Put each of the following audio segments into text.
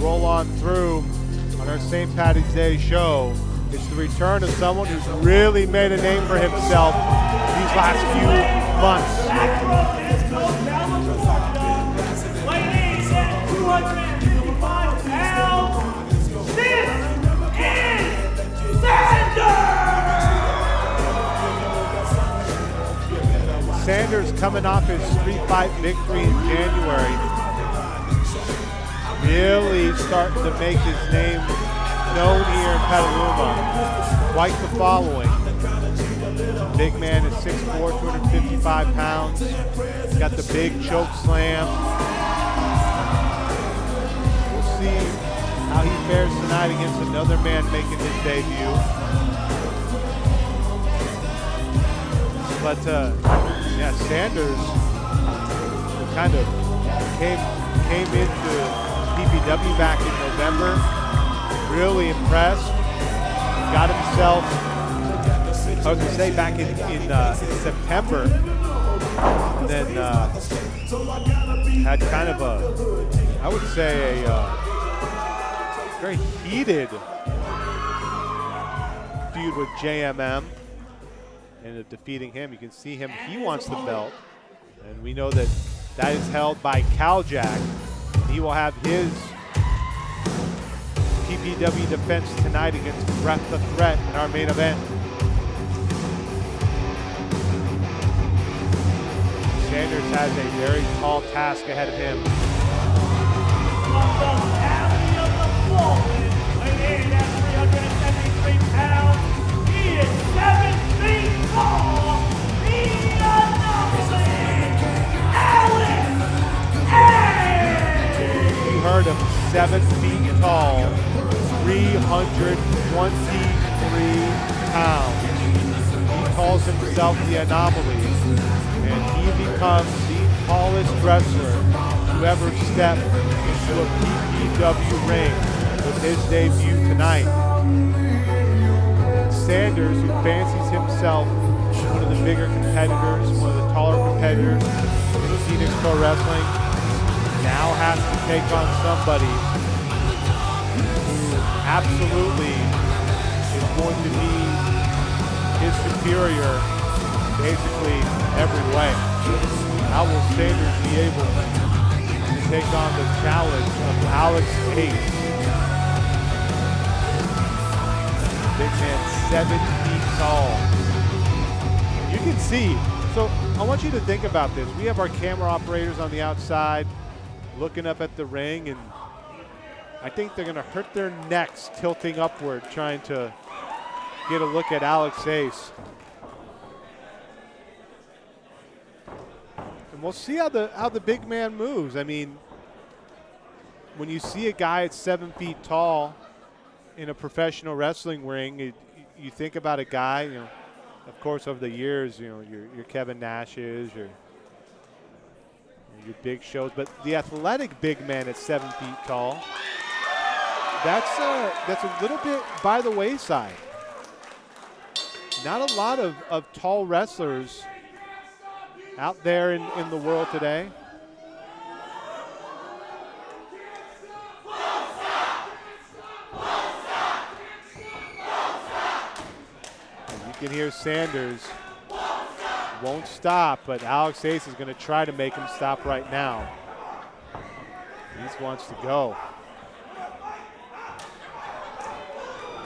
roll on through on our St. Patty's Day show. It's the return of someone who's really made a name for himself these last few months. Ladies at 255 pounds, this is Sanders! Sanders coming off his street fight victory in January. Really starting to make his name known here in Petaluma. Quite the following. Big man is 6'4", 255 pounds. He's got the big choke slam. We'll see how he fares tonight against another man making his debut. But yeah, Sanders kind of came into PPW back in November. Really impressed. Got himself, I was going to say back in September, and then had kind of a, I would say a very heated feud with JMM. Ended up defeating him. You can see him, he wants the belt. And we know that that is held by Caljack. He will have his PPW defense tonight against Brett the Threat in our main event. Sanders has a very tall task ahead of him. From the valley of the Fallen, weighing in at 373 pounds, he is 7 feet tall. The anomaly, Alex A. You heard him, 7 feet tall, 323 pounds. He calls himself the Anomaly, and he becomes the tallest wrestler to ever step into a PPW ring with his debut tonight. Sanders, who fancies himself one of the bigger competitors, one of the taller competitors in Phoenix Pro Wrestling, now has to take on somebody who absolutely is going to be his superior basically every way. How will Sanders be able to take on the challenge of Alex Ace? Big man, 7 feet tall. You can see, so I want you to think about this. We have our camera operators on the outside looking up at the ring, and I think they're going to hurt their necks tilting upward trying to get a look at Alex Ace. And we'll see how the big man moves. I mean, when you see a guy at 7 feet tall in a professional wrestling ring, you think about a guy, you know, of course, over the years, you know, your Kevin Nashes, your big shows, but the athletic big man at 7 feet tall, that's a little bit by the wayside. Not a lot of tall wrestlers out there in the world today. And you can hear Sanders won't stop, but Alex Ace is going to try to make him stop right now. He wants to go.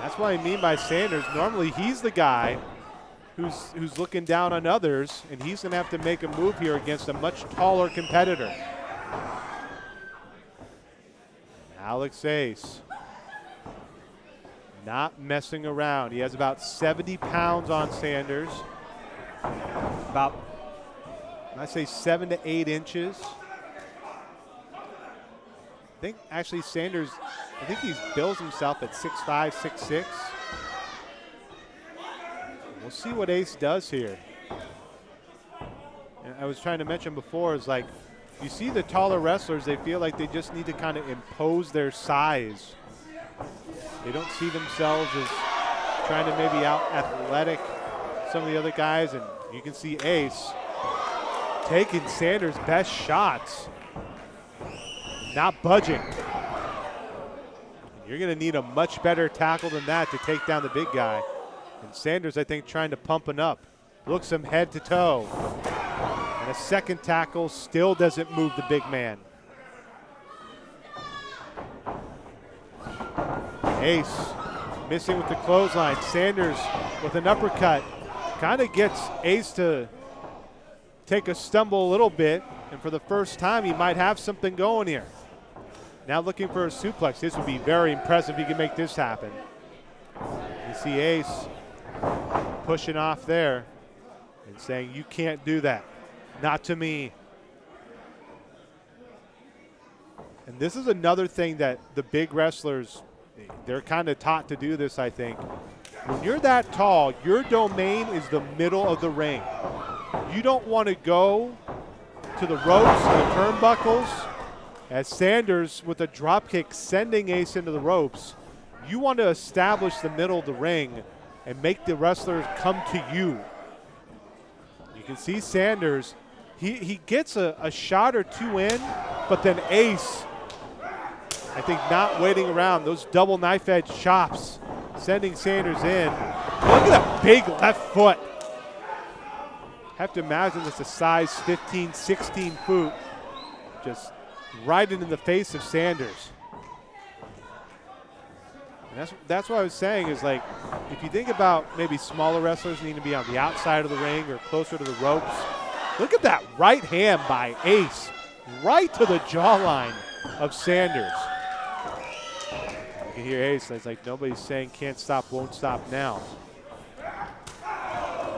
That's what I mean by Sanders. Normally he's the guy who's looking down on others, and he's going to have to make a move here against a much taller competitor. Alex Ace not messing around. He has about 70 pounds on Sanders. About, I say 7 to 8 inches. I think actually Sanders, I think he bills himself at 6'5", 6'6". We'll see what Ace does here. And I was trying to mention before, is like, you see the taller wrestlers, they feel like they just need to kind of impose their size. They don't see themselves as trying to maybe out-athletic some of the other guys, and you can see Ace taking Sanders' best shots, not budging. You're going to need a much better tackle than that to take down the big guy. And Sanders, I think, trying to pump him up. Looks him head to toe. And a second tackle still doesn't move the big man. Ace missing with the clothesline. Sanders with an uppercut. Kind of gets Ace to take a stumble a little bit. And for the first time, he might have something going here. Now looking for a suplex. This would be very impressive if he can make this happen. You see Ace pushing off there and saying, you can't do that. Not to me. And this is another thing that the big wrestlers, they're kind of taught to do this, I think. When you're that tall, your domain is the middle of the ring. You don't want to go to the ropes, the turnbuckles, as Sanders with a drop kick sending Ace into the ropes. You want to establish the middle of the ring and make the wrestlers come to you. You can see Sanders, he gets a shot or two in, but then Ace, I think, not waiting around. Those double knife edge chops sending Sanders in. Look at that big left foot. Have to imagine it's a size 15, 16 foot, just right into the face of Sanders. And that's what I was saying is, like, if you think about maybe smaller wrestlers needing to be on the outside of the ring or closer to the ropes, look at that right hand by Ace, right to the jawline of Sanders. You can hear Ace, it's like nobody's saying can't stop, won't stop now.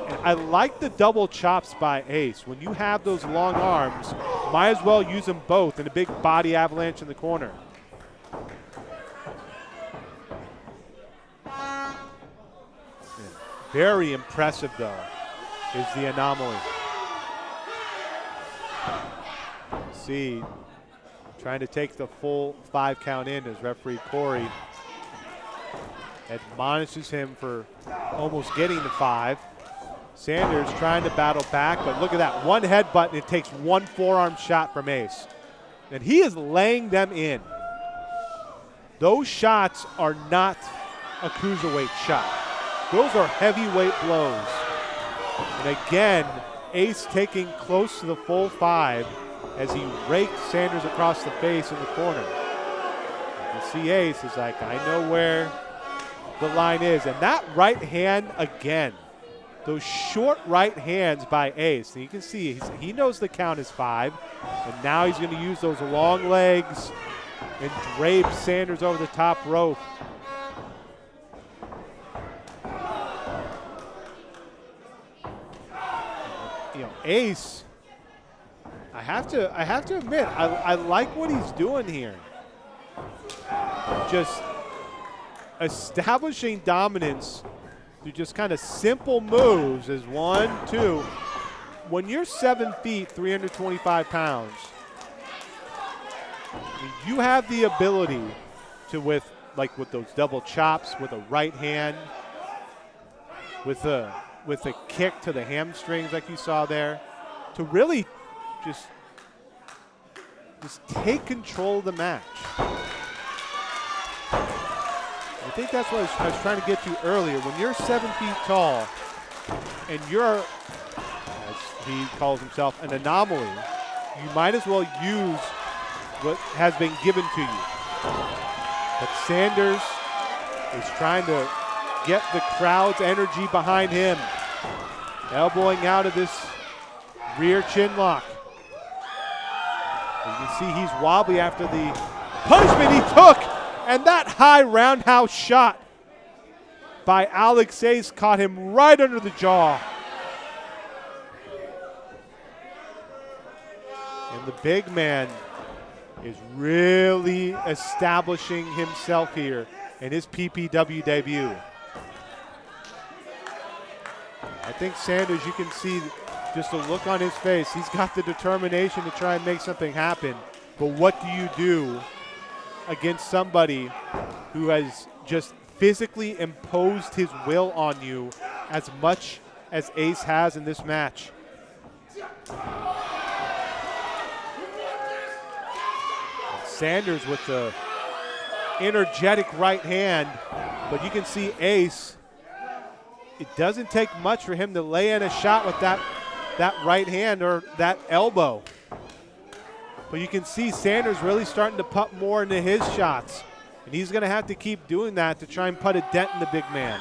And I like the double chops by Ace. When you have those long arms, might as well use them both in a big body avalanche in the corner. Very impressive, though, is the anomaly. See, trying to take the full 5 count in as referee Corey admonishes him for almost getting the 5. Sanders trying to battle back, but look at that. One headbutt, and it takes one forearm shot from Ace. And he is laying them in. Those shots are not a cruiserweight shot. Those are heavyweight blows. And again, Ace taking close to the full 5 as he raked Sanders across the face in the corner. You can see Ace is like, I know where the line is. And that right hand again, those short right hands by Ace. And you can see he knows the count is 5. And now he's going to use those long legs and drape Sanders over the top rope. You know, Ace, I have to admit, I like what he's doing here. Just establishing dominance through just kind of simple moves as 1, 2. When you're 7 feet, 325 pounds, you have the ability to, with those double chops, with a right hand, with a kick to the hamstrings like you saw there, to really just take control of the match. I think that's what I was trying to get to earlier. When you're 7 feet tall and you're, as he calls himself, an anomaly, you might as well use what has been given to you. But Sanders is trying to get the crowd's energy behind him. Elbowing out of this rear chin lock. You can see he's wobbly after the punishment he took. And that high roundhouse shot by Alex Ace caught him right under the jaw. And the big man is really establishing himself here in his PPW debut. I think Sanders, you can see just a look on his face. He's got the determination to try and make something happen. But what do you do against somebody who has just physically imposed his will on you as much as Ace has in this match? Sanders with the energetic right hand, but you can see Ace, it doesn't take much for him to lay in a shot with that right hand or that elbow. But you can see Sanders really starting to put more into his shots. And he's going to have to keep doing that to try and put a dent in the big man.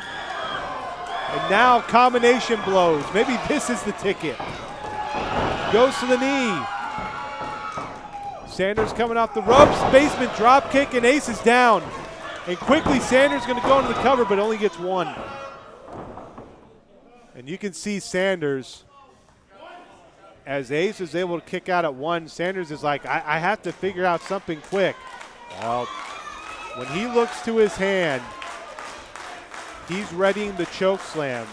And now combination blows. Maybe this is the ticket. Goes to the knee. Sanders coming off the ropes. Basement drop kick, and Ace is down. And quickly Sanders going to go into the cover, but only gets one. And you can see Sanders, as Ace is able to kick out at one, Sanders is like, I have to figure out something quick. Well, when he looks to his hand, he's readying the choke slam.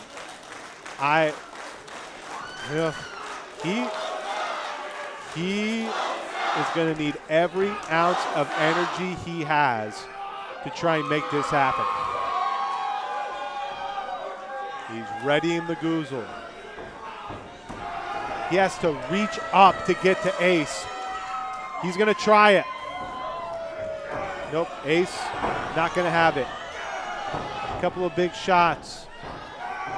He is going to need every ounce of energy he has to try and make this happen. He's readying the goozle. He has to reach up to get to Ace. He's going to try it. Nope, Ace not going to have it. A couple of big shots.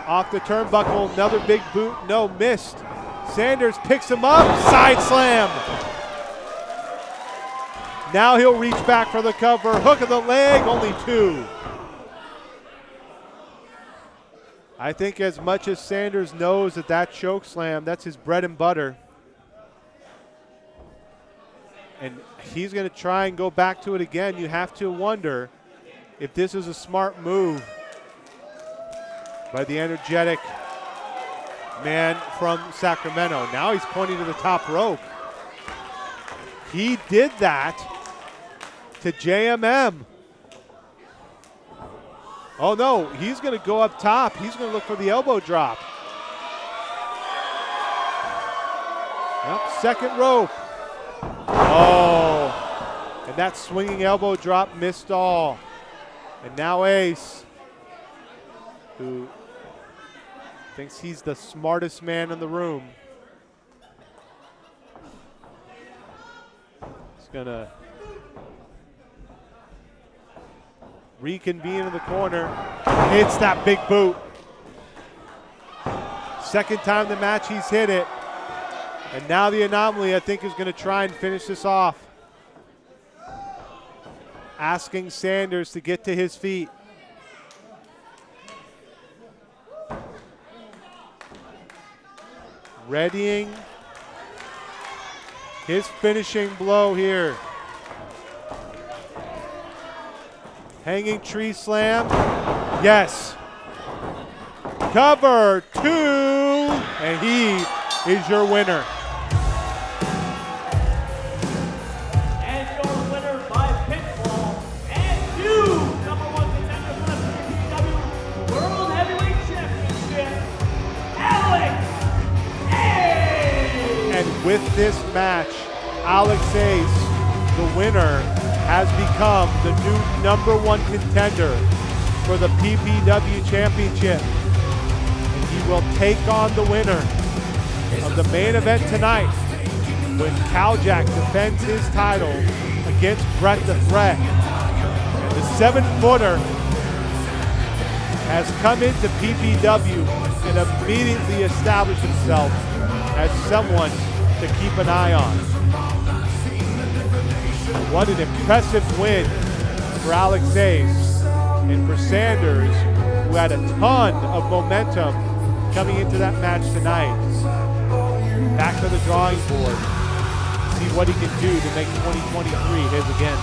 Off the turnbuckle, another big boot. No, missed. Sanders picks him up, side slam. Now he'll reach back for the cover. Hook of the leg, only two. I think as much as Sanders knows that choke slam, that's his bread and butter. And he's going to try and go back to it again. You have to wonder if this is a smart move by the energetic man from Sacramento. Now he's pointing to the top rope. He did that to JMM. Oh no, he's going to go up top. He's going to look for the elbow drop. Yep, second rope. Oh, and that swinging elbow drop missed all. And now Ace, who thinks he's the smartest man in the room, is going to reconvene in the corner. Hits that big boot. Second time the match he's hit it. And now the Anomaly, I think, is going to try and finish this off. Asking Sanders to get to his feet. Readying his finishing blow here. Hanging tree slam. Yes. Cover two. And he is your winner. And your winner by pinfall, and new #1 contender for the PPW World Heavyweight Championship, Alex Ace. And with this match, Alex Ace, the winner, has become the new #1 contender for the PPW Championship. And he will take on the winner of the main event tonight when Kowjak defends his title against Brett the Threat. And the 7-footer has come into PPW and immediately established himself as someone to keep an eye on. What an impressive win for Alex Ace and for Sanders, who had a ton of momentum coming into that match tonight. Back to the drawing board, see what he can do to make 2023 his again.